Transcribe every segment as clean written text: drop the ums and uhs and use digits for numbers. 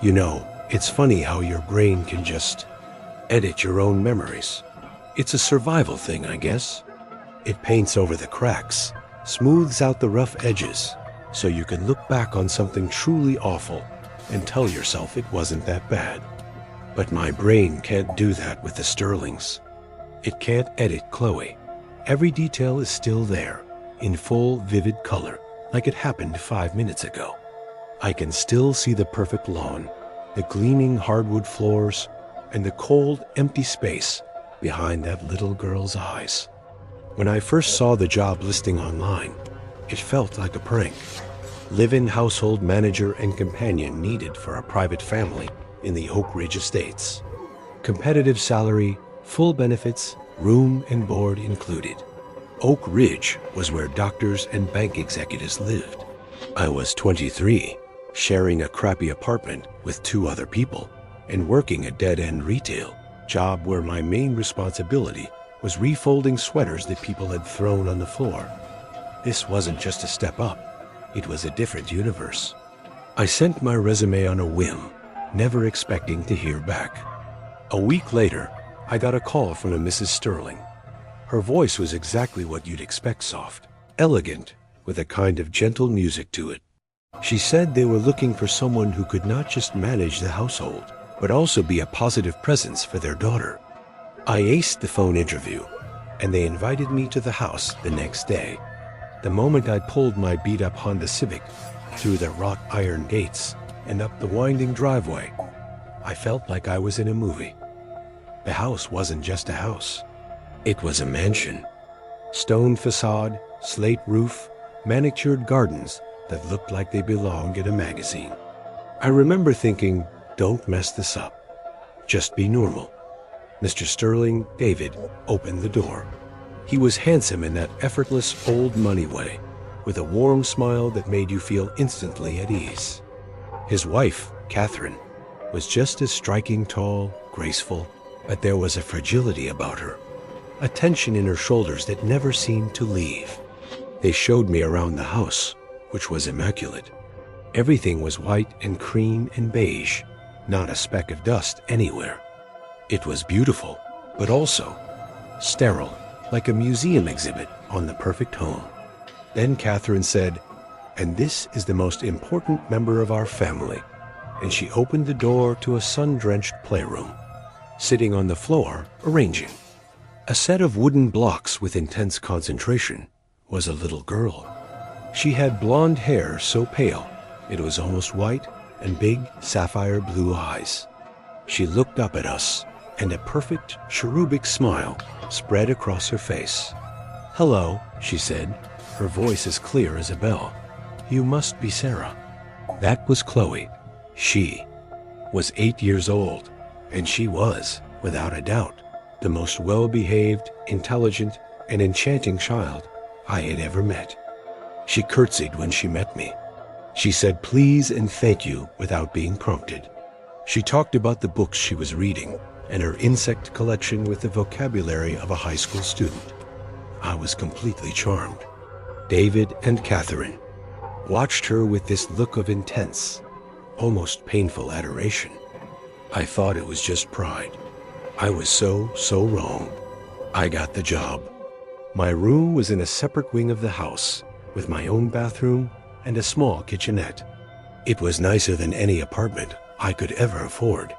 You know, it's funny how your brain can just edit your own memories. It's a survival thing, I guess. It paints over the cracks, smooths out the rough edges, so you can look back on something truly awful and tell yourself it wasn't that bad. But my brain can't do that with the Sterlings. It can't edit Chloe. Every detail is still there, in full, vivid color, like it happened 5 minutes ago. I can still see the perfect lawn, the gleaming hardwood floors, and the cold, empty space behind that little girl's eyes. When I first saw the job listing online, it felt like a prank. Live-in household manager and companion needed for a private family in the Oak Ridge Estates. Competitive salary, full benefits, room and board included. Oak Ridge was where doctors and bank executives lived. I was 23, sharing a crappy apartment with 2 other people, and working a dead-end retail job where my main responsibility was refolding sweaters that people had thrown on the floor. This wasn't just a step up, it was a different universe. I sent my resume on a whim, never expecting to hear back. A week later, I got a call from a Mrs. Sterling. Her voice was exactly what you'd expect soft, elegant, with a kind of gentle music to it. She said they were looking for someone who could not just manage the household, but also be a positive presence for their daughter. I aced the phone interview, and they invited me to the house the next day. The moment I pulled my beat-up Honda Civic through the wrought iron gates and up the winding driveway, I felt like I was in a movie. The house wasn't just a house. It was a mansion. Stone facade, slate roof, manicured gardens that looked like they belonged in a magazine. I remember thinking, don't mess this up. Just be normal. Mr. Sterling, David, opened the door. He was handsome in that effortless old money way, with a warm smile that made you feel instantly at ease. His wife, Catherine, was just as striking, tall, graceful, but there was a fragility about her, a tension in her shoulders that never seemed to leave. They showed me around the house, which was immaculate. Everything was white and cream and beige, not a speck of dust anywhere. It was beautiful, but also sterile, like a museum exhibit on the perfect home. Then Catherine said, "And this is the most important member of our family," and she opened the door to a sun-drenched playroom. Sitting on the floor, arranging a set of wooden blocks with intense concentration, was a little girl. She had blonde hair so pale it was almost white, and big sapphire blue eyes. She looked up at us, and a perfect cherubic smile spread across her face. "Hello," she said, her voice as clear as a bell. "You must be Sarah." That was Chloe. She was 8 years old, and she was, without a doubt, the most well-behaved, intelligent, and enchanting child I had ever met. She curtsied when she met me. She said please and thank you without being prompted. She talked about the books she was reading and her insect collection with the vocabulary of a high school student. I was completely charmed. David and Catherine watched her with this look of intense, almost painful adoration. I thought it was just pride. I was so wrong. I got the job. My room was in a separate wing of the house, with my own bathroom and a small kitchenette. It was nicer than any apartment I could ever afford.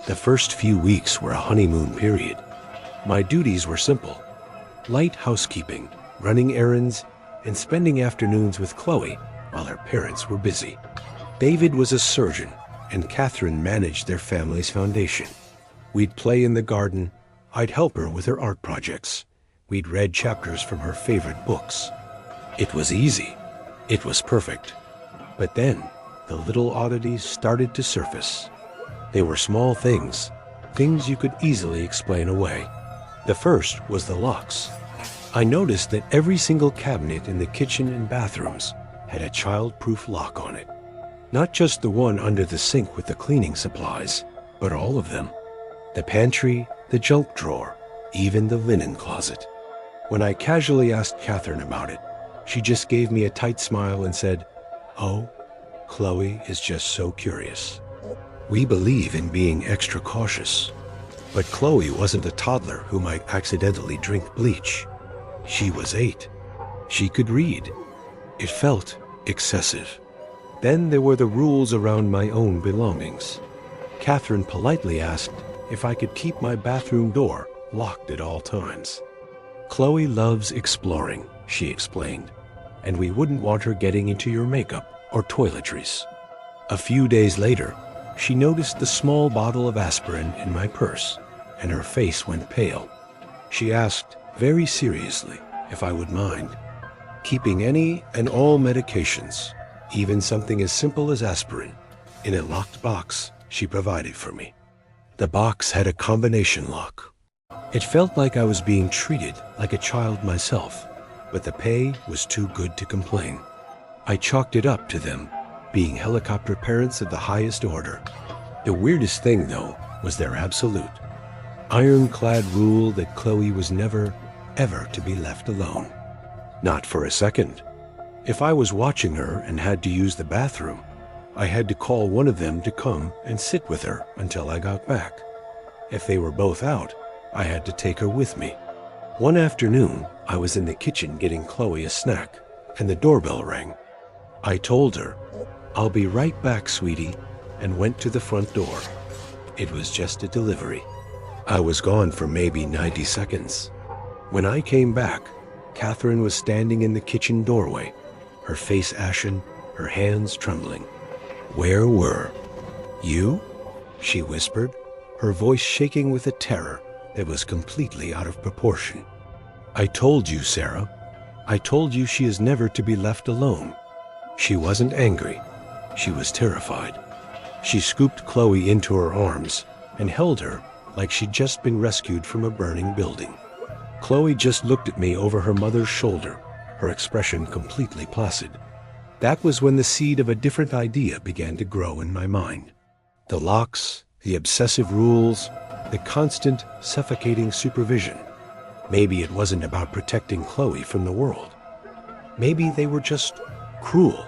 The first few weeks were a honeymoon period. My duties were simple: light housekeeping, running errands, and spending afternoons with Chloe while her parents were busy. David was a surgeon, and Catherine managed their family's foundation. We'd play in the garden. I'd help her with her art projects. We'd read chapters from her favorite books. It was easy. It was perfect. But then, the little oddities started to surface. They were small things, things you could easily explain away. The first was the locks. I noticed that every single cabinet in the kitchen and bathrooms had a child-proof lock on it. Not just the one under the sink with the cleaning supplies, but all of them. The pantry, the junk drawer, even the linen closet. When I casually asked Catherine about it, she just gave me a tight smile and said, "Oh, Chloe is just so curious." We believe in being extra cautious. But Chloe wasn't a toddler who might accidentally drink bleach. She was 8. She could read. It felt excessive. Then there were the rules around my own belongings. Catherine politely asked if I could keep my bathroom door locked at all times. Chloe loves exploring, she explained, and we wouldn't want her getting into your makeup or toiletries. A few days later, she noticed the small bottle of aspirin in my purse, and her face went pale. She asked very seriously if I would mind keeping any and all medications, even something as simple as aspirin, in a locked box she provided for me. The box had a combination lock. It felt like I was being treated like a child myself, but the pay was too good to complain. I chalked it up to them being helicopter parents of the highest order. The weirdest thing, though, was their absolute, ironclad rule that Chloe was never, ever to be left alone. Not for a second. If I was watching her and had to use the bathroom, I had to call one of them to come and sit with her until I got back. If they were both out, I had to take her with me. One afternoon, I was in the kitchen getting Chloe a snack, and the doorbell rang. I told her, "I'll be right back, sweetie," and went to the front door. It was just a delivery. I was gone for maybe 90 seconds. When I came back, Catherine was standing in the kitchen doorway, her face ashen, her hands trembling. "Where were you?" she whispered, her voice shaking with a terror that was completely out of proportion. "I told you, Sarah. I told you she is never to be left alone." She wasn't angry. She was terrified. She scooped Chloe into her arms and held her like she'd just been rescued from a burning building. Chloe just looked at me over her mother's shoulder, her expression completely placid. That was when the seed of a different idea began to grow in my mind. The locks, the obsessive rules, the constant, suffocating supervision. Maybe it wasn't about protecting Chloe from the world. Maybe they were just cruel.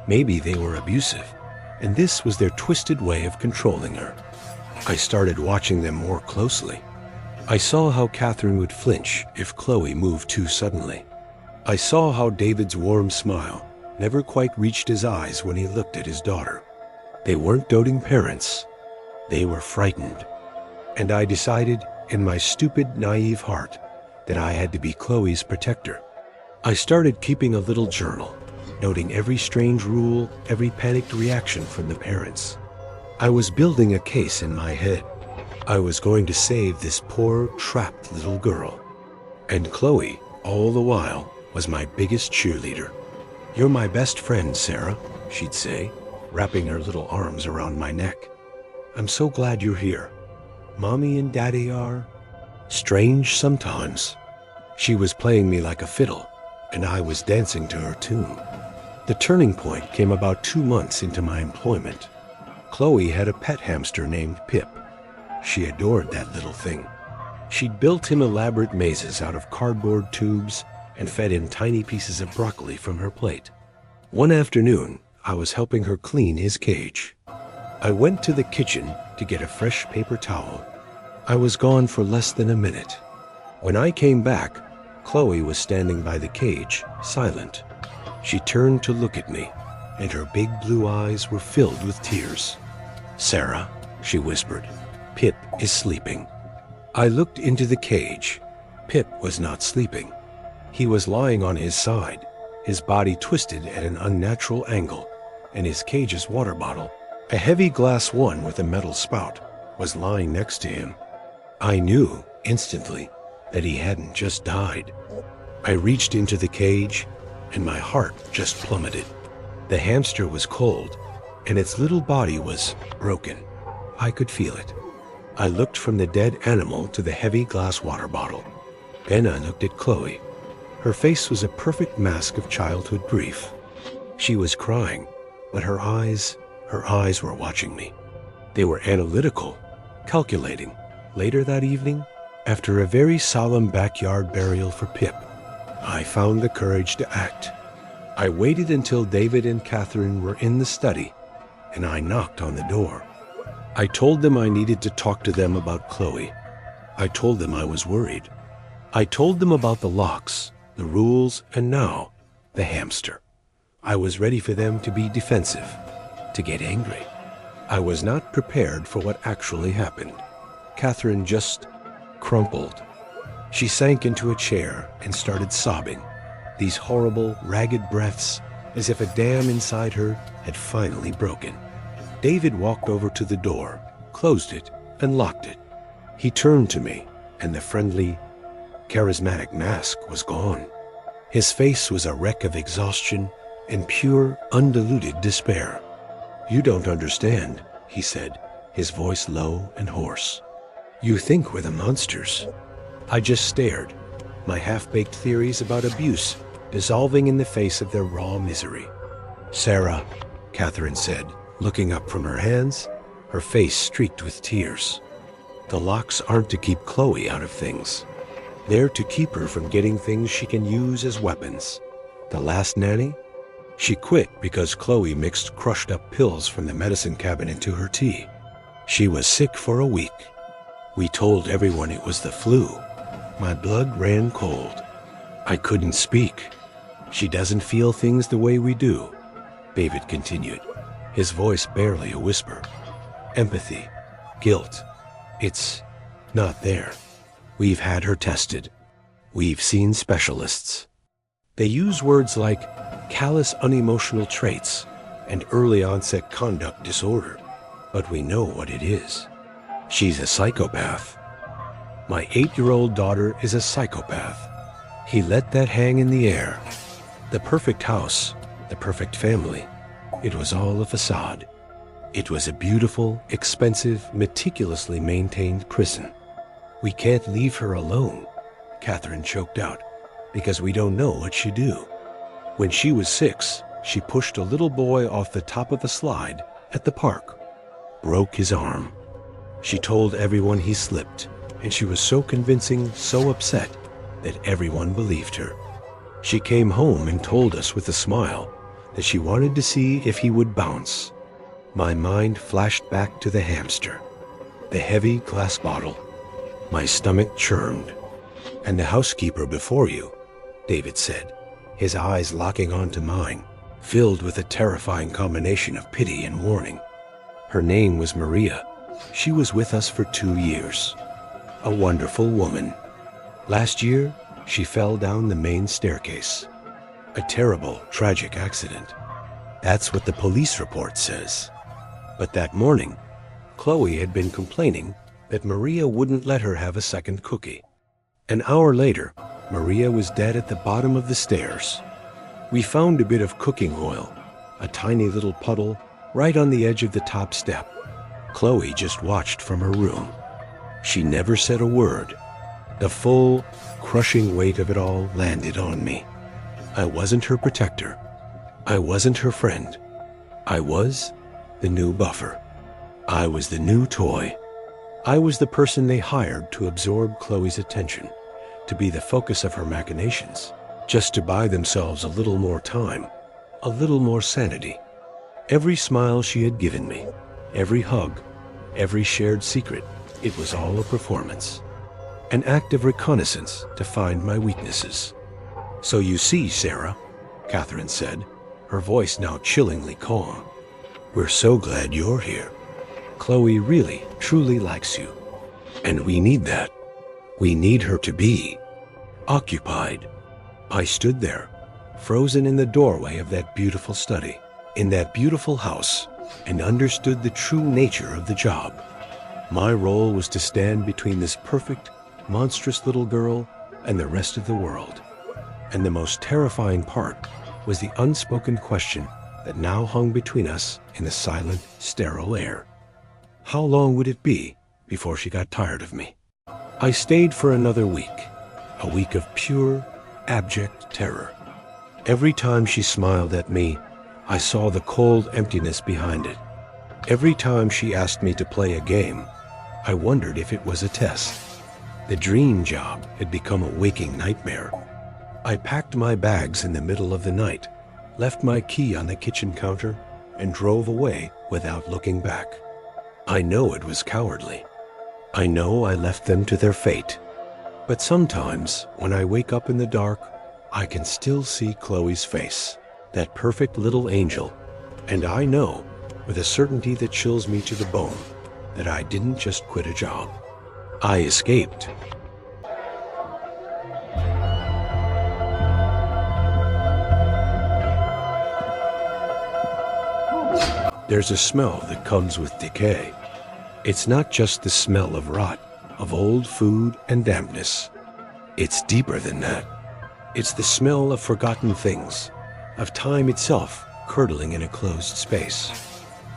Maybe they were abusive, and this was their twisted way of controlling her. I started watching them more closely. I saw how Catherine would flinch if Chloe moved too suddenly. I saw how David's warm smile never quite reached his eyes when he looked at his daughter. They weren't doting parents. They were frightened. And I decided, in my stupid, naive heart, that I had to be Chloe's protector. I started keeping a little journal, noting every strange rule, every panicked reaction from the parents. I was building a case in my head. I was going to save this poor, trapped little girl. And Chloe, all the while, was my biggest cheerleader. "You're my best friend, Sarah," she'd say, wrapping her little arms around my neck. "I'm so glad you're here. Mommy and Daddy are strange sometimes." She was playing me like a fiddle, and I was dancing to her tune. The turning point came about 2 months into my employment. Chloe had a pet hamster named Pip. She adored that little thing. She'd built him elaborate mazes out of cardboard tubes and fed him tiny pieces of broccoli from her plate. One afternoon, I was helping her clean his cage. I went to the kitchen to get a fresh paper towel. I was gone for less than a minute. When I came back, Chloe was standing by the cage, silent. She turned to look at me, and her big blue eyes were filled with tears. "Sarah," she whispered, "Pip is sleeping." I looked into the cage. Pip was not sleeping. He was lying on his side, his body twisted at an unnatural angle, and his cage's water bottle, a heavy glass one with a metal spout, was lying next to him. I knew, instantly, that he hadn't just died. I reached into the cage, and my heart just plummeted. The hamster was cold, and its little body was broken. I could feel it. I looked from the dead animal to the heavy glass water bottle. Then I looked at Chloe. Her face was a perfect mask of childhood grief. She was crying, but her eyes were watching me. They were analytical, calculating. Later that evening, after a very solemn backyard burial for Pip, I found the courage to act. I waited until David and Catherine were in the study, and I knocked on the door. I told them I needed to talk to them about Chloe. I told them I was worried. I told them about the locks, the rules, and now, the hamster. I was ready for them to be defensive, to get angry. I was not prepared for what actually happened. Catherine just crumpled. She sank into a chair and started sobbing, these horrible, ragged breaths, as if a dam inside her had finally broken. David walked over to the door, closed it, and locked it. He turned to me, and the friendly, charismatic mask was gone. His face was a wreck of exhaustion and pure, undiluted despair. "You don't understand," he said, his voice low and hoarse. "You think we're the monsters." I just stared, my half-baked theories about abuse dissolving in the face of their raw misery. "Sarah," Catherine said, looking up from her hands, her face streaked with tears. "The locks aren't to keep Chloe out of things. They're to keep her from getting things she can use as weapons. The last nanny? She quit because Chloe mixed crushed-up pills from the medicine cabinet into her tea. She was sick for a week. We told everyone it was the flu. My blood ran cold. I couldn't speak. She doesn't feel things the way we do," David continued, his voice barely a whisper. "Empathy, guilt, it's not there. We've had her tested. We've seen specialists. They use words like callous unemotional traits and early onset conduct disorder, but we know what it is. She's a psychopath. My 8-year-old daughter is a psychopath." He let that hang in the air. The perfect house, the perfect family, it was all a facade. It was a beautiful, expensive, meticulously maintained prison. "We can't leave her alone," Catherine choked out, "because we don't know what she'd do. When she was 6, she pushed a little boy off the top of a slide at the park, broke his arm. She told everyone he slipped, and she was so convincing, so upset, that everyone believed her. She came home and told us with a smile that she wanted to see if he would bounce. My mind flashed back to the hamster, the heavy glass bottle. My stomach churned. "And the housekeeper before you," David said, his eyes locking onto mine, filled with a terrifying combination of pity and warning. "Her name was Maria. She was with us for 2 years. A wonderful woman. Last year, she fell down the main staircase. A terrible, tragic accident. That's what the police report says. But that morning, Chloe had been complaining that Maria wouldn't let her have a second cookie. An hour later, Maria was dead at the bottom of the stairs. We found a bit of cooking oil, a tiny little puddle right on the edge of the top step. Chloe just watched from her room. She never said a word. The full, crushing weight of it all landed on me. I wasn't her protector. I wasn't her friend. I was the new buffer. I was the new toy. I was the person they hired to absorb Chloe's attention, to be the focus of her machinations, just to buy themselves a little more time, a little more sanity. Every smile she had given me, every hug, every shared secret, it was all a performance. An act of reconnaissance to find my weaknesses. "So you see, Sarah," Catherine said, her voice now chillingly calm, "we're so glad you're here. Chloe really, truly likes you. And we need that. We need her to be occupied." I stood there, frozen in the doorway of that beautiful study, in that beautiful house, and understood the true nature of the job. My role was to stand between this perfect, monstrous little girl and the rest of the world. And the most terrifying part was the unspoken question that now hung between us in the silent, sterile air. How long would it be before she got tired of me? I stayed for another week, a week of pure, abject terror. Every time she smiled at me, I saw the cold emptiness behind it. Every time she asked me to play a game, I wondered if it was a test. The dream job had become a waking nightmare. I packed my bags in the middle of the night, left my key on the kitchen counter, and drove away without looking back. I know it was cowardly. I know I left them to their fate. But sometimes, when I wake up in the dark, I can still see Chloe's face, that perfect little angel, and I know, with a certainty that chills me to the bone, that I didn't just quit a job. I escaped. There's a smell that comes with decay. It's not just the smell of rot, of old food and dampness. It's deeper than that. It's the smell of forgotten things, of time itself curdling in a closed space.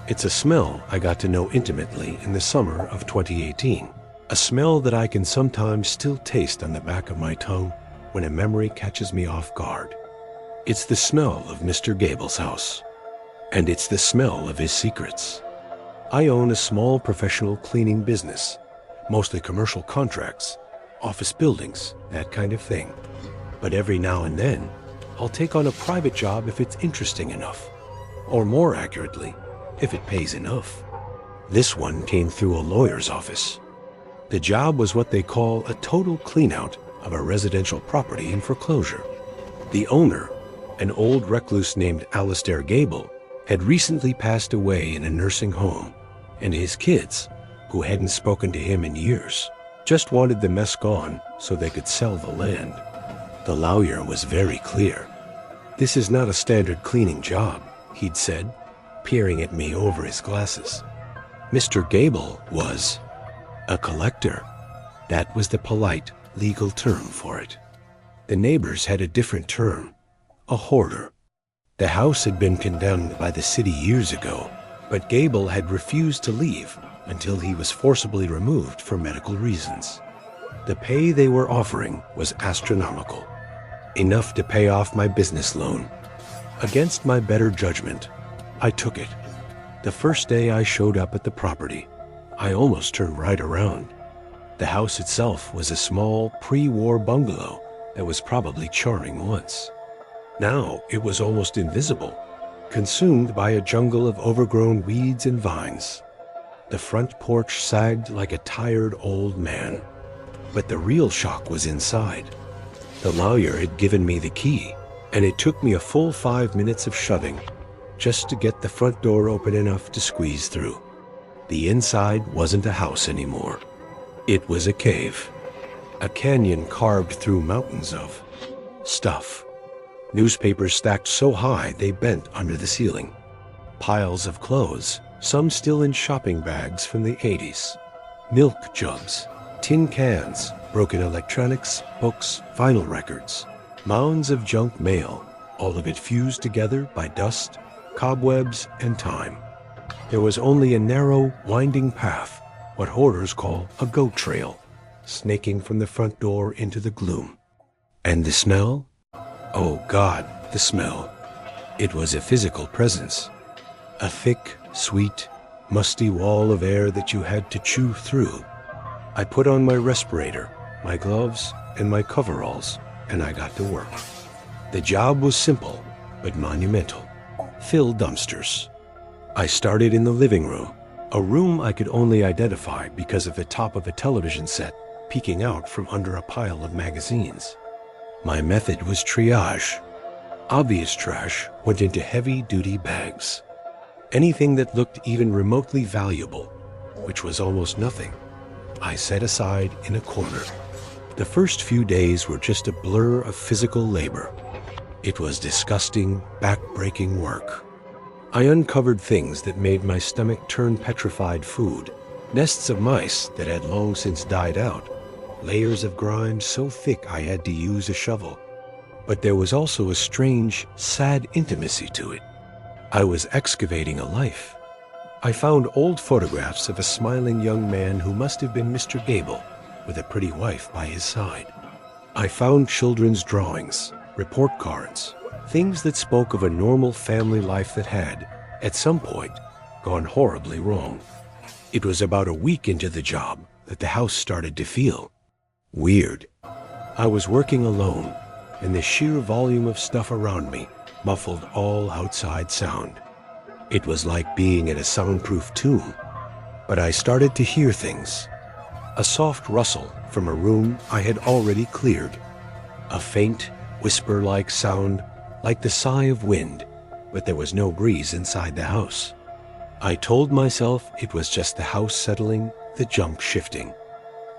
It's a smell I got to know intimately in the summer of 2018. A smell that I can sometimes still taste on the back of my tongue when a memory catches me off guard. It's the smell of Mr. Gable's house. And it's the smell of his secrets. I own a small professional cleaning business, mostly commercial contracts, office buildings, that kind of thing. But every now and then, I'll take on a private job if it's interesting enough. Or more accurately, if it pays enough. This one came through a lawyer's office. The job was what they call a total cleanout of a residential property in foreclosure. The owner, an old recluse named Alistair Gable, had recently passed away in a nursing home, and his kids, who hadn't spoken to him in years, just wanted the mess gone so they could sell the land. The lawyer was very clear. "This is not a standard cleaning job," he'd said, peering at me over his glasses. Mr. Gable was a collector. That was the polite, legal term for it. The neighbors had a different term, a hoarder. The house had been condemned by the city years ago, but Gable had refused to leave until he was forcibly removed for medical reasons. The pay they were offering was astronomical, enough to pay off my business loan. Against my better judgment, I took it. The first day I showed up at the property, I almost turned right around. The house itself was a small pre-war bungalow that was probably charming once. Now it was almost invisible, consumed by a jungle of overgrown weeds and vines. The front porch sagged like a tired old man. But the real shock was inside. The lawyer had given me the key, and it took me a full 5 minutes of shoving just to get the front door open enough to squeeze through. The inside wasn't a house anymore. It was a cave, a canyon carved through mountains of stuff. Newspapers stacked so high they bent under the ceiling. Piles of clothes, some still in shopping bags from the 80s. Milk jugs, tin cans, broken electronics, books, vinyl records. Mounds of junk mail, all of it fused together by dust, cobwebs, and time. There was only a narrow, winding path, what hoarders call a goat trail, snaking from the front door into the gloom. And the smell? Oh God, the smell. It was a physical presence. A thick, sweet, musty wall of air that you had to chew through. I put on my respirator, my gloves, and my coveralls, and I got to work. The job was simple, but monumental. Fill dumpsters. I started in the living room, a room I could only identify because of the top of a television set peeking out from under a pile of magazines. My method was triage. Obvious trash went into heavy-duty bags. Anything that looked even remotely valuable, which was almost nothing, I set aside in a corner. The first few days were just a blur of physical labor. It was disgusting, back-breaking work. I uncovered things that made my stomach turn petrified food, nests of mice that had long since died out, layers of grime so thick I had to use a shovel. But there was also a strange, sad intimacy to it. I was excavating a life. I found old photographs of a smiling young man who must have been Mr. Gable, with a pretty wife by his side. I found children's drawings, report cards, things that spoke of a normal family life that had, at some point, gone horribly wrong. It was about a week into the job that the house started to feel weird. I was working alone, and the sheer volume of stuff around me muffled all outside sound. It was like being in a soundproof tomb. But I started to hear things. A soft rustle from a room I had already cleared. A faint, whisper-like sound, like the sigh of wind, but there was no breeze inside the house. I told myself it was just the house settling, the junk shifting.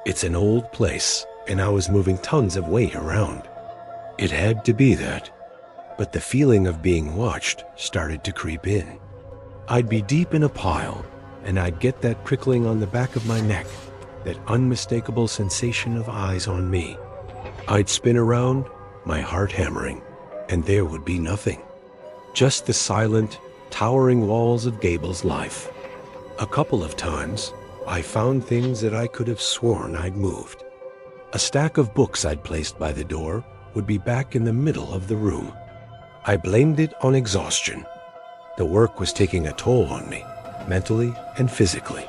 It's an old place, and I was moving tons of weight around. It had to be that. But the feeling of being watched started to creep in. I'd be deep in a pile, and I'd get that prickling on the back of my neck, that unmistakable sensation of eyes on me. I'd spin around, my heart hammering, and there would be nothing. Just the silent, towering walls of Gable's life. A couple of times, I found things that I could have sworn I'd moved. A stack of books I'd placed by the door would be back in the middle of the room. I blamed it on exhaustion. The work was taking a toll on me, mentally and physically.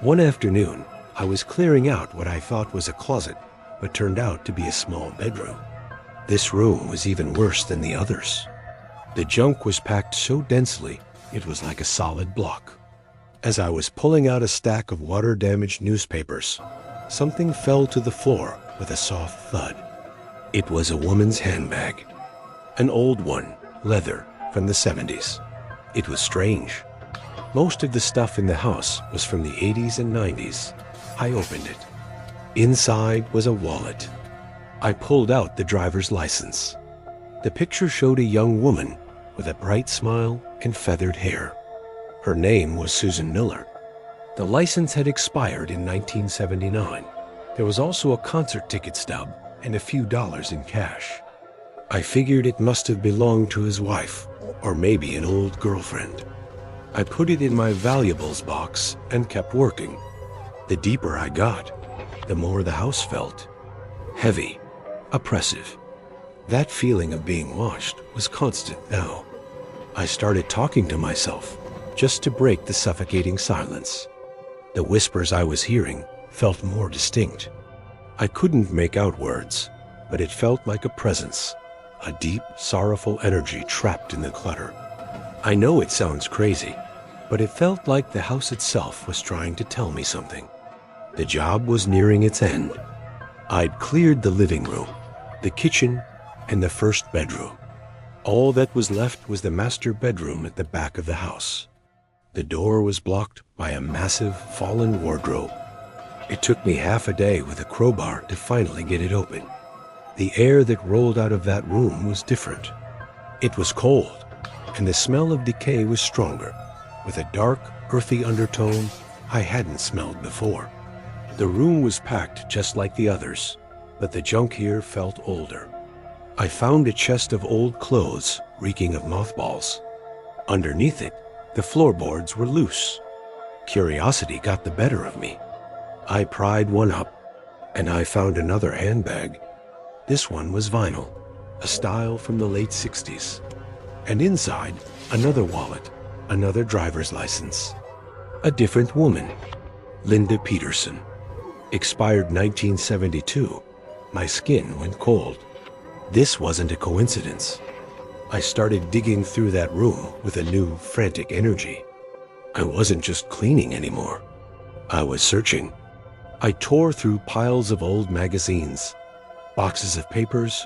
One afternoon, I was clearing out what I thought was a closet, but turned out to be a small bedroom. This room was even worse than the others. The junk was packed so densely, it was like a solid block. As I was pulling out a stack of water-damaged newspapers, something fell to the floor with a soft thud. It was a woman's handbag. An old one, leather, from the 70s. It was strange. Most of the stuff in the house was from the 80s and 90s. I opened it. Inside was a wallet. I pulled out the driver's license. The picture showed a young woman with a bright smile and feathered hair. Her name was Susan Miller. The license had expired in 1979. There was also a concert ticket stub and a few dollars in cash. I figured it must have belonged to his wife, or maybe an old girlfriend. I put it in my valuables box and kept working. The deeper I got, the more the house felt. Heavy, oppressive. That feeling of being watched was constant now. I started talking to myself, just to break the suffocating silence. The whispers I was hearing felt more distinct. I couldn't make out words, but it felt like a presence, a deep, sorrowful energy trapped in the clutter. I know it sounds crazy, but it felt like the house itself was trying to tell me something. The job was nearing its end. I'd cleared the living room, the kitchen, and the first bedroom. All that was left was the master bedroom at the back of the house. The door was blocked by a massive, fallen wardrobe. It took me half a day with a crowbar to finally get it open. The air that rolled out of that room was different. It was cold, and the smell of decay was stronger, with a dark, earthy undertone I hadn't smelled before. The room was packed just like the others, but the junk here felt older. I found a chest of old clothes reeking of mothballs. Underneath it, the floorboards were loose. Curiosity got the better of me. I pried one up, and I found another handbag. This one was vinyl, a style from the late 60s. And inside, another wallet, another driver's license. A different woman, Linda Peterson. Expired 1972. My skin went cold. This wasn't a coincidence. I started digging through that room with a new, frantic energy. I wasn't just cleaning anymore. I was searching. I tore through piles of old magazines, boxes of papers,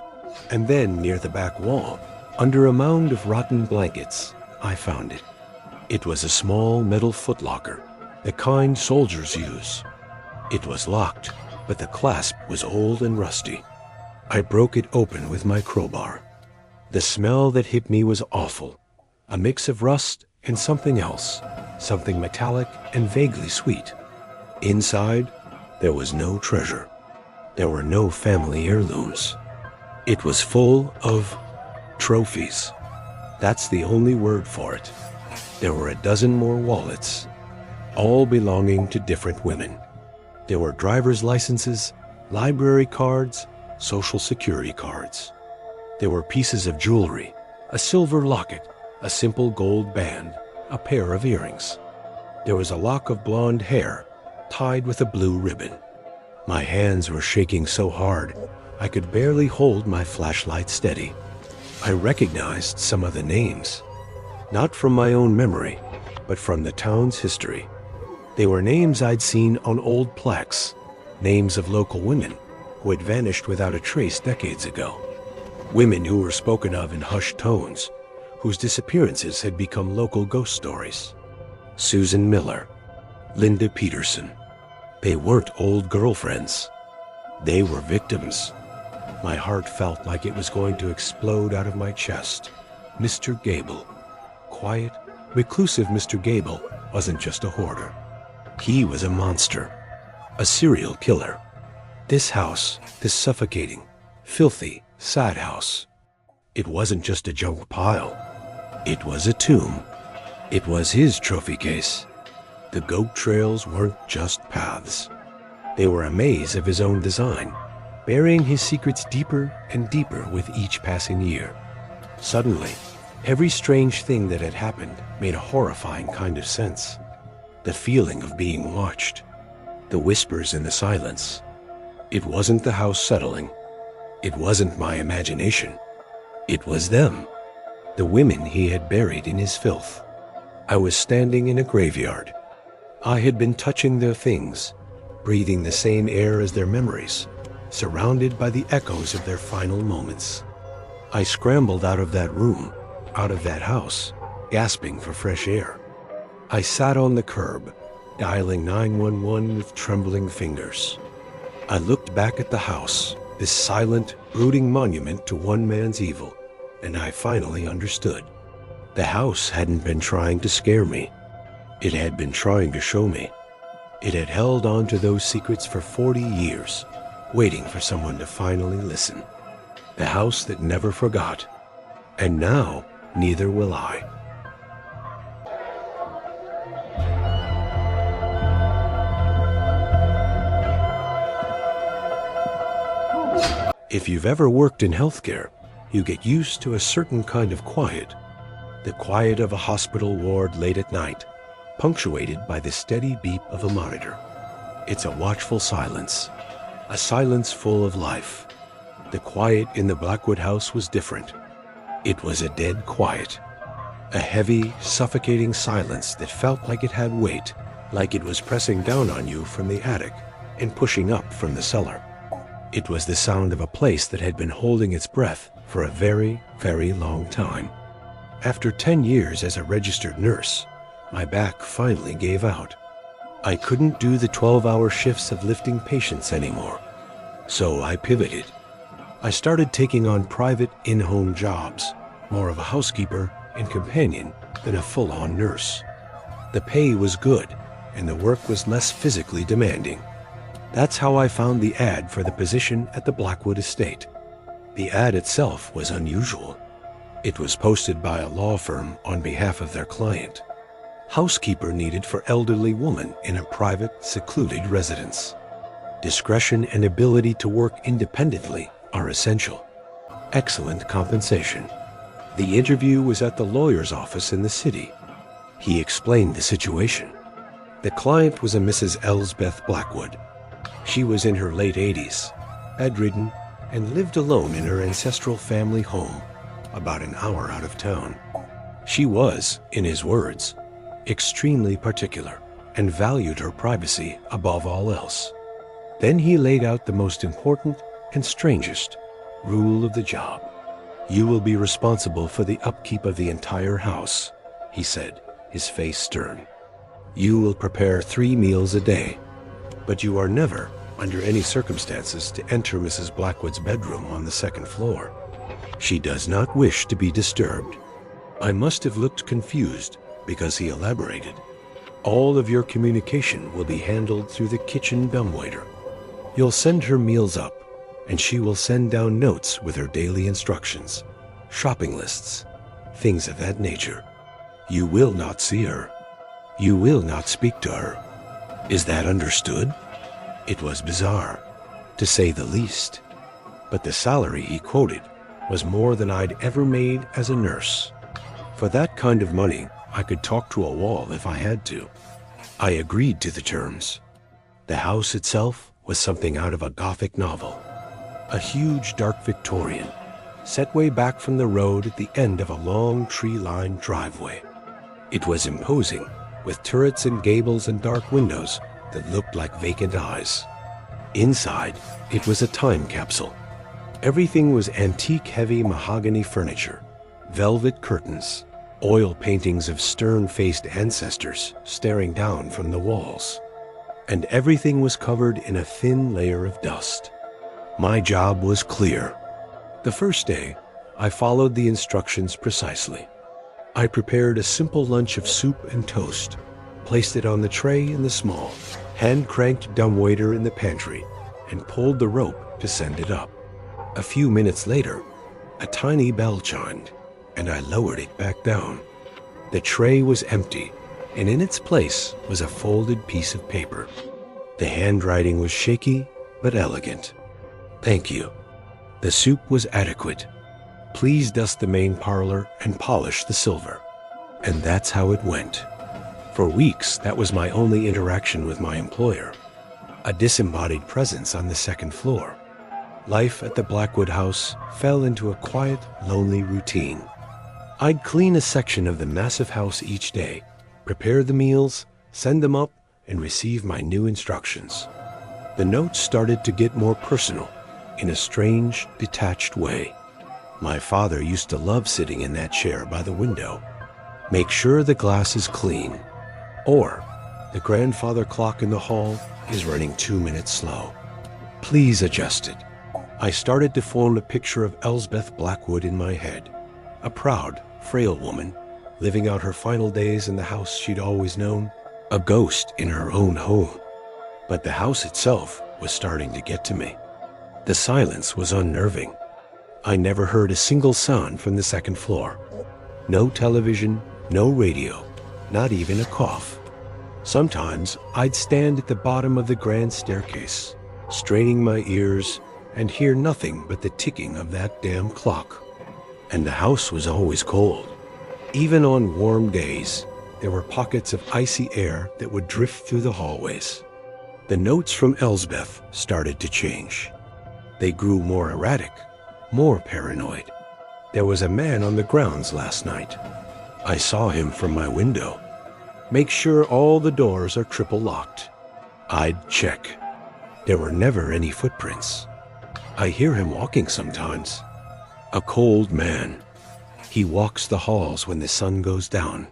and then near the back wall, under a mound of rotten blankets, I found it. It was a small metal footlocker, the kind soldiers use. It was locked, but the clasp was old and rusty. I broke it open with my crowbar. The smell that hit me was awful, a mix of rust and something else, something metallic and vaguely sweet. Inside, there was no treasure. There were no family heirlooms. It was full of trophies. That's the only word for it. There were a dozen more wallets, all belonging to different women. There were driver's licenses, library cards, social security cards. There were pieces of jewelry, a silver locket, a simple gold band, a pair of earrings. There was a lock of blonde hair tied with a blue ribbon. My hands were shaking so hard I could barely hold my flashlight steady. I recognized some of the names, not from my own memory, but from the town's history. They were names I'd seen on old plaques, names of local women who had vanished without a trace decades ago. Women who were spoken of in hushed tones, whose disappearances had become local ghost stories. Susan Miller, Linda Peterson. They weren't old girlfriends. They were victims. My heart felt like it was going to explode out of my chest. Mr. Gable. Quiet, reclusive Mr. Gable wasn't just a hoarder. He was a monster, a serial killer. This house, this suffocating, filthy, sad house, it wasn't just a junk pile. It was a tomb. It was his trophy case. The goat trails weren't just paths. They were a maze of his own design, burying his secrets deeper and deeper with each passing year. Suddenly, every strange thing that had happened made a horrifying kind of sense. The feeling of being watched, the whispers in the silence. It wasn't the house settling. It wasn't my imagination. It was them, the women he had buried in his filth. I was standing in a graveyard. I had been touching their things, breathing the same air as their memories, surrounded by the echoes of their final moments. I scrambled out of that room, out of that house, gasping for fresh air. I sat on the curb, dialing 911 with trembling fingers. I looked back at the house, this silent, brooding monument to one man's evil, and I finally understood. The house hadn't been trying to scare me. It had been trying to show me. It had held on to those secrets for 40 years, waiting for someone to finally listen. The house that never forgot. And now, neither will I. If you've ever worked in healthcare, you get used to a certain kind of quiet. The quiet of a hospital ward late at night, punctuated by the steady beep of a monitor. It's a watchful silence, a silence full of life. The quiet in the Blackwood house was different. It was a dead quiet, a heavy, suffocating silence that felt like it had weight, like it was pressing down on you from the attic and pushing up from the cellar. It was the sound of a place that had been holding its breath for a very, very long time. After 10 years as a registered nurse, my back finally gave out. I couldn't do the 12-hour shifts of lifting patients anymore, so I pivoted. I started taking on private in-home jobs, more of a housekeeper and companion than a full-on nurse. The pay was good, and the work was less physically demanding. That's how I found the ad for the position at the Blackwood estate. The ad itself was unusual. It was posted by a law firm on behalf of their client. Housekeeper needed for elderly woman in a private, secluded residence. Discretion and ability to work independently are essential. Excellent compensation. The interview was at the lawyer's office in the city. He explained the situation. The client was a Mrs. Elsbeth Blackwood. She was in her late 80s, bedridden, and lived alone in her ancestral family home, about an hour out of town. She was, in his words, extremely particular and valued her privacy above all else. Then he laid out the most important and strangest rule of the job. You will be responsible for the upkeep of the entire house, he said, his face stern. You will prepare 3 meals a day, but you are never, under any circumstances, to enter Mrs. Blackwood's bedroom on the 2nd floor. She does not wish to be disturbed. I must have looked confused because he elaborated. All of your communication will be handled through the kitchen dumbwaiter. You'll send her meals up, and she will send down notes with her daily instructions, shopping lists, things of that nature. You will not see her. You will not speak to her. Is that understood? It was bizarre, to say the least. But the salary he quoted was more than I'd ever made as a nurse. For that kind of money, I could talk to a wall if I had to. I agreed to the terms. The house itself was something out of a Gothic novel. A huge dark Victorian, set way back from the road at the end of a long tree-lined driveway. It was imposing, with turrets and gables and dark windows that looked like vacant eyes. Inside, it was a time capsule. Everything was antique-heavy mahogany furniture, velvet curtains, oil paintings of stern-faced ancestors staring down from the walls. And everything was covered in a thin layer of dust. My job was clear. The first day, I followed the instructions precisely. I prepared a simple lunch of soup and toast, placed it on the tray in the small, hand-cranked dumbwaiter in the pantry, and pulled the rope to send it up. A few minutes later, a tiny bell chimed, and I lowered it back down. The tray was empty, and in its place was a folded piece of paper. The handwriting was shaky but elegant. "Thank you. The soup was adequate. Please dust the main parlor and polish the silver." And that's how it went. For weeks, that was my only interaction with my employer. A disembodied presence on the second floor. Life at the Blackwood house fell into a quiet, lonely routine. I'd clean a section of the massive house each day, prepare the meals, send them up, and receive my new instructions. The notes started to get more personal, in a strange, detached way. My father used to love sitting in that chair by the window. "Make sure the glass is clean." Or, "The grandfather clock in the hall is running 2 minutes slow. Please adjust it." I started to form a picture of Elsbeth Blackwood in my head. A proud, frail woman, living out her final days in the house she'd always known. A ghost in her own home. But the house itself was starting to get to me. The silence was unnerving. I never heard a single sound from the second floor. No television, no radio, not even a cough. Sometimes I'd stand at the bottom of the grand staircase, straining my ears, and hear nothing but the ticking of that damn clock. And the house was always cold. Even on warm days, there were pockets of icy air that would drift through the hallways. The notes from Elsbeth started to change. They grew more erratic, more paranoid. "There was a man on the grounds last night. I saw him from my window. Make sure all the doors are triple locked." I'd check. There were never any footprints. I hear him walking sometimes. A cold man. He walks the halls when the sun goes down.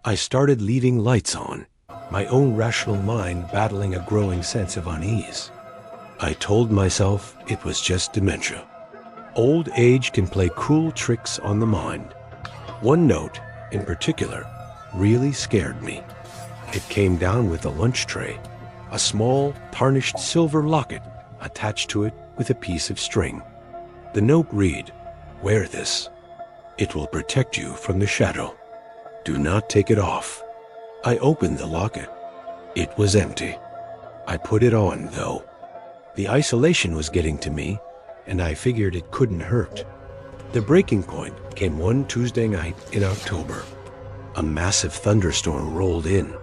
I started leaving lights on, my own rational mind battling a growing sense of unease. I told myself it was just dementia. Old age can play cruel tricks on the mind. One note, in particular, really scared me. It came down with a lunch tray, a small, tarnished silver locket attached to it with a piece of string. The note read, "Wear this. It will protect you from the shadow. Do not take it off." I opened the locket. It was empty. I put it on, though. The isolation was getting to me, and I figured it couldn't hurt. The breaking point came one Tuesday night in October. A massive thunderstorm rolled in,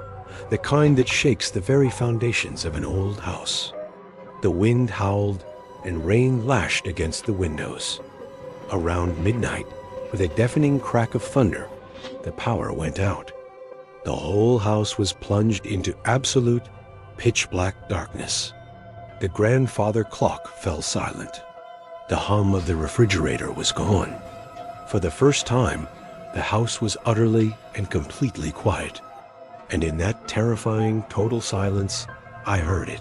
the kind that shakes the very foundations of an old house. The wind howled, and rain lashed against the windows. Around midnight, with a deafening crack of thunder, the power went out. The whole house was plunged into absolute, pitch-black darkness. The grandfather clock fell silent. The hum of the refrigerator was gone. For the first time, the house was utterly and completely quiet. And in that terrifying, total silence, I heard it.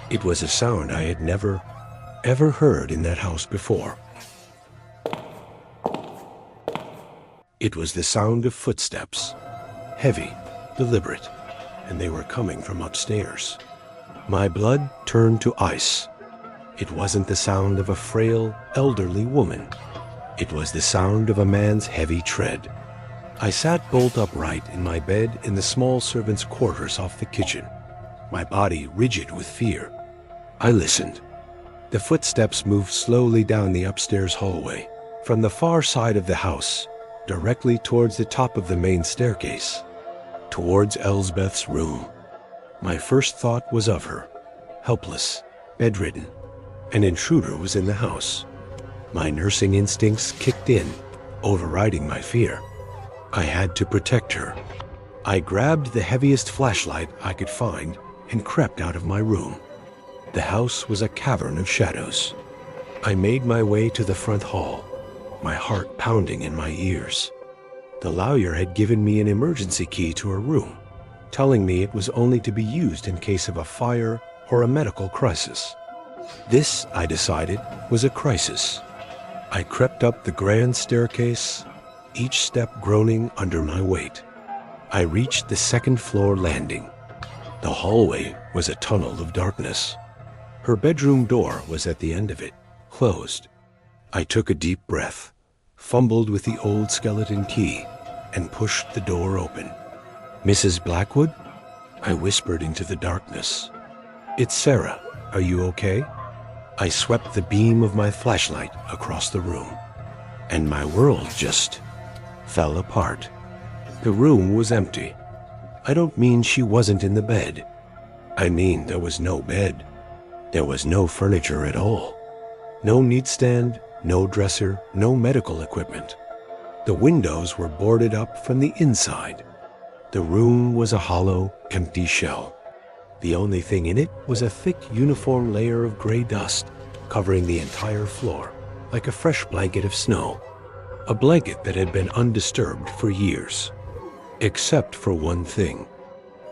It was a sound I had never, ever heard in that house before. It was the sound of footsteps, heavy, deliberate, and they were coming from upstairs. My blood turned to ice. It wasn't the sound of a frail, elderly woman. It was the sound of a man's heavy tread. I sat bolt upright in my bed in the small servants' quarters off the kitchen, my body rigid with fear. I listened. The footsteps moved slowly down the upstairs hallway, from the far side of the house, directly towards the top of the main staircase, towards Elsbeth's room. My first thought was of her, helpless, bedridden. An intruder was in the house. My nursing instincts kicked in, overriding my fear. I had to protect her. I grabbed the heaviest flashlight I could find and crept out of my room. The house was a cavern of shadows. I made my way to the front hall, my heart pounding in my ears. The lawyer had given me an emergency key to her room, telling me it was only to be used in case of a fire or a medical crisis. This, I decided, was a crisis. I crept up the grand staircase, each step groaning under my weight. I reached the second-floor landing. The hallway was a tunnel of darkness. Her bedroom door was at the end of it, closed. I took a deep breath, fumbled with the old skeleton key, and pushed the door open. "Mrs. Blackwood?" I whispered into the darkness. "It's Sarah. Are you okay?" I swept the beam of my flashlight across the room, and my world just fell apart. The room was empty. I don't mean she wasn't in the bed. I mean there was no bed. There was no furniture at all. No nightstand, no dresser, no medical equipment. The windows were boarded up from the inside. The room was a hollow, empty shell. The only thing in it was a thick, uniform layer of gray dust covering the entire floor, like a fresh blanket of snow. A blanket that had been undisturbed for years. Except for one thing.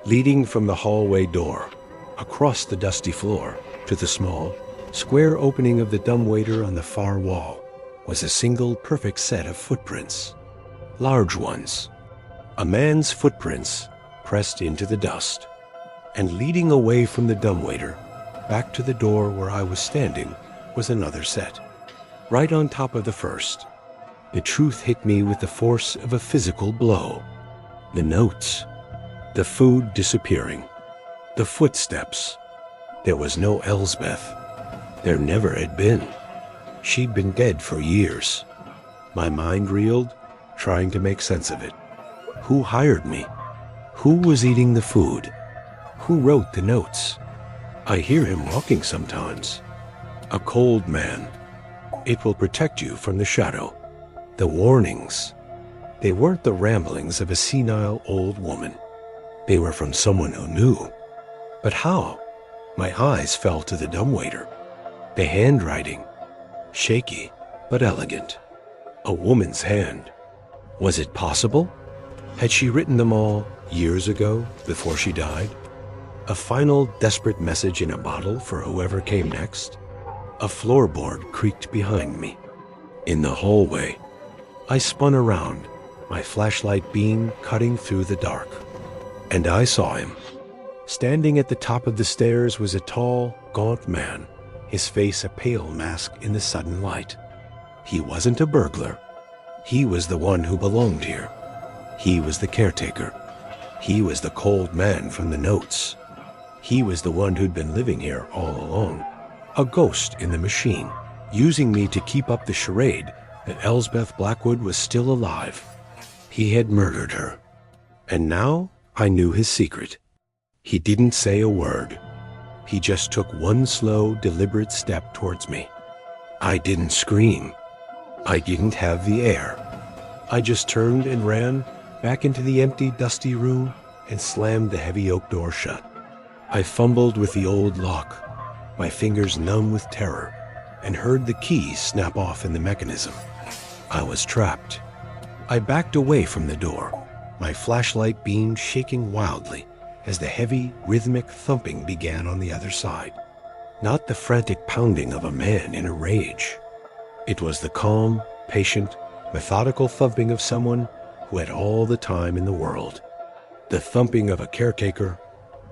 Leading from the hallway door, across the dusty floor, to the small, square opening of the dumbwaiter on the far wall, was a single perfect set of footprints. Large ones. A man's footprints pressed into the dust. And leading away from the dumbwaiter, back to the door where I was standing, was another set. Right on top of the first. The truth hit me with the force of a physical blow. The notes. The food disappearing. The footsteps. There was no Elsbeth. There never had been. She'd been dead for years. My mind reeled, trying to make sense of it. Who hired me? Who was eating the food? Who wrote the notes? I hear him walking sometimes. A cold man. It will protect you from the shadow. The warnings. They weren't the ramblings of a senile old woman. They were from someone who knew. But how? My eyes fell to the dumbwaiter. The handwriting. Shaky, but elegant. A woman's hand. Was it possible? Had she written them all years ago, before she died? A final desperate message in a bottle for whoever came next? A floorboard creaked behind me. In the hallway, I spun around, my flashlight beam cutting through the dark. And I saw him. Standing at the top of the stairs was a tall, gaunt man, his face a pale mask in the sudden light. He wasn't a burglar. He was the one who belonged here. He was the caretaker. He was the cold man from the notes. He was the one who'd been living here all along. A ghost in the machine, using me to keep up the charade that Elsbeth Blackwood was still alive. He had murdered her. And now I knew his secret. He didn't say a word. He just took one slow, deliberate step towards me. I didn't scream. I didn't have the air. I just turned and ran back into the empty, dusty room and slammed the heavy oak door shut. I fumbled with the old lock, my fingers numb with terror, and heard the key snap off in the mechanism. I was trapped. I backed away from the door, my flashlight beam shaking wildly as the heavy, rhythmic thumping began on the other side. Not the frantic pounding of a man in a rage. It was the calm, patient, methodical thumping of someone who had all the time in the world. The thumping of a caretaker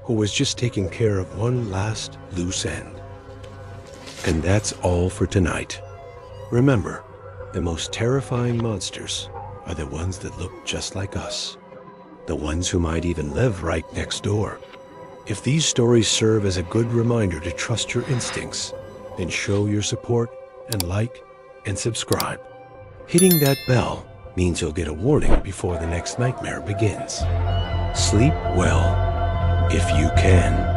who was just taking care of one last loose end. And that's all for tonight. Remember, the most terrifying monsters are the ones that look just like us. The ones who might even live right next door. If these stories serve as a good reminder to trust your instincts, then show your support and like and subscribe. Hitting that bell means you'll get a warning before the next nightmare begins. Sleep well, if you can.